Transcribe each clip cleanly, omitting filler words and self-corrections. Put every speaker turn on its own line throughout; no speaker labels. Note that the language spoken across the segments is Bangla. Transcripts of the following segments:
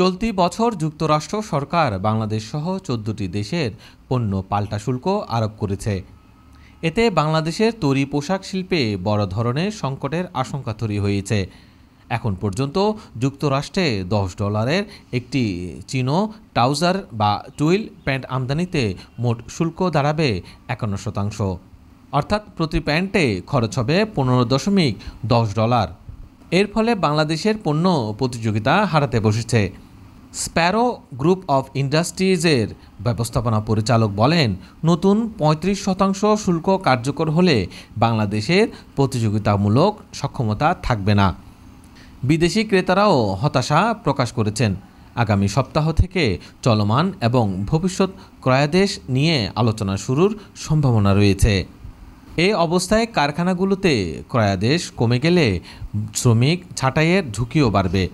চলতি বছর যুক্তরাষ্ট্র সরকার বাংলাদেশ সহ ১৪টি দেশের পণ্য পাল্টা শুল্ক আরোপ করেছে। এতে বাংলাদেশের তৈরি পোশাক শিল্পে বড় ধরনের সংকটের আশঙ্কা তৈরি হয়েছে। এখন পর্যন্ত যুক্তরাষ্ট্রে $10 একটি চিনো ট্রাউজার বা টুইল প্যান্ট আমদানিতে মোট শুল্ক দাঁড়াবে ৫১%। অর্থাৎ প্রতি প্যান্টে খরচ হবে $15.10। এর ফলে বাংলাদেশের পণ্য প্রতিযোগিতা হারাতে বসেছে। স্প্যারো গ্রুপ অফ ইন্ডাস্ট্রিজের ব্যবস্থাপনা পরিচালক বলেন, নতুন ৩৫% শুল্ক কার্যকর হলে বাংলাদেশের প্রতিযোগিতামূলক সক্ষমতা থাকবে না। বিদেশি ক্রেতারাও হতাশা প্রকাশ করেছেন। আগামী সপ্তাহ থেকে চলমান এবং ভবিষ্যৎ ক্রয়াদেশ নিয়ে আলোচনা শুরুর সম্ভাবনা রয়েছে। এই অবস্থায় কারখানাগুলোতে ক্রয়াদেশ কমে গেলে শ্রমিক ছাঁটাইয়ের ঝুঁকিও বাড়বে।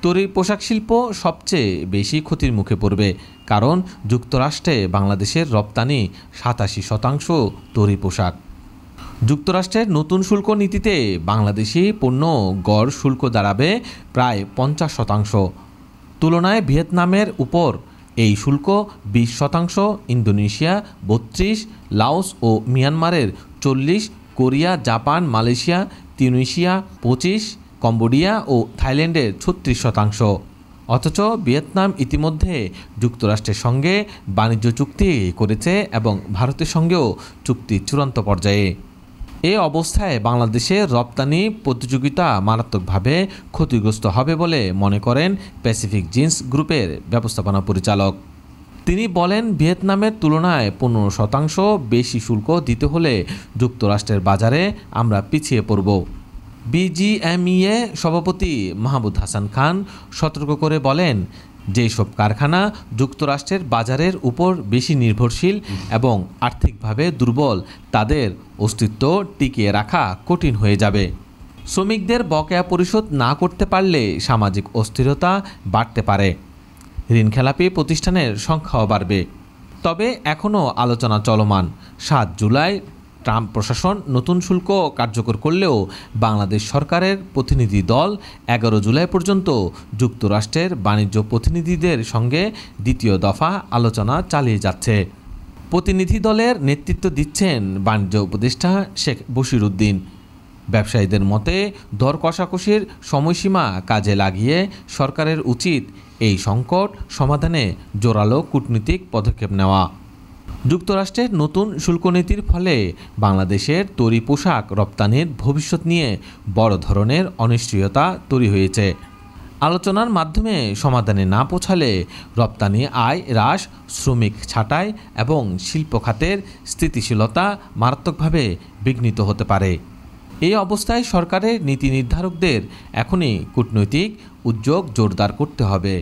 তৈরি পোশাক শিল্প সবচেয়ে বেশি ক্ষতির মুখে পড়বে, কারণ যুক্তরাষ্ট্রে বাংলাদেশের রপ্তানি ৮৭% তৈরি পোশাক। যুক্তরাষ্ট্রের নতুন শুল্ক নীতিতে বাংলাদেশি পণ্য গড় শুল্ক দাঁড়াবে প্রায় ৫০%। তুলনায় ভিয়েতনামের উপর এই শুল্ক ২০%, ইন্দোনেশিয়া ৩২%, লাওস ও মিয়ানমারের ৪০%, Korea, Japan, Malaysia, Tunisia ২৫%, Cambodia ও থাইল্যান্ডের ৩৬%। অথচ ভিয়েতনাম ইতিমধ্যে যুক্তরাষ্ট্রের সঙ্গে বাণিজ্য চুক্তি করেছে এবং ভারতের সঙ্গেও চুক্তি চূড়ান্ত পর্যায়ে। এ অবস্থায় বাংলাদেশের রপ্তানি প্রতিযোগিতা মারাত্মকভাবে ক্ষতিগ্রস্ত হবে বলে মনে করেন প্যাসিফিক জিন্স গ্রুপের ব্যবস্থাপনা পরিচালক। তিনি বলেন, ভিয়েতনামের তুলনায় ১৫% বেশি শুল্ক দিতে হলে যুক্তরাষ্ট্রের বাজারে আমরা পিছিয়ে পড়ব। বিজিএমইএ সভাপতি মাহমুদ হাসান খান সতর্ক করে বলেন, যেসব কারখানা যুক্তরাষ্ট্রের বাজারের উপর বেশি নির্ভরশীল এবং আর্থিকভাবে দুর্বল, তাদের অস্তিত্ব টিকিয়ে রাখা কঠিন হয়ে যাবে। শ্রমিকদের বকেয়া পরিশোধ না করতে পারলে সামাজিক অস্থিরতা বাড়তে পারে, ঋণখেলাপি প্রতিষ্ঠানের সংখ্যাও বাড়বে। তবে এখনও আলোচনা চলমান। ৭ জুলাই ট্রাম্প প্রশাসন নতুন শুল্ক কার্যকর করলেও বাংলাদেশ সরকারের প্রতিনিধি দল ১১ জুলাই পর্যন্ত যুক্তরাষ্ট্রের বাণিজ্য প্রতিনিধিদের সঙ্গে দ্বিতীয় দফা আলোচনা চালিয়ে যাচ্ছে। প্রতিনিধি দলের নেতৃত্ব দিচ্ছেন বাণিজ্য উপদেষ্টা শেখ বশির উদ্দিন। ব্যবসায়ীদের মতে, দর কষাকষির সময়সীমা কাজে লাগিয়ে সরকারের উচিত এই সংকট সমাধানে জোরালো কূটনৈতিক পদক্ষেপ নেওয়া। যুক্তরাষ্ট্রের নতুন শুল্কনীতির ফলে বাংলাদেশের তৈরি পোশাক রপ্তানির ভবিষ্যৎ নিয়ে বড় ধরনের অনিশ্চয়তা তৈরি হয়েছে। আলোচনার মাধ্যমে সমাধানে না পৌঁছালে রপ্তানি আয় হ্রাস, শ্রমিক ছাঁটাই এবং শিল্প খাতের স্থিতিশীলতা মারাত্মকভাবে বিঘ্নিত হতে পারে। এই অবস্থায় সরকারের নীতি নির্ধারকদের এখনই কূটনৈতিক উদ্যোগ জোরদার করতে হবে।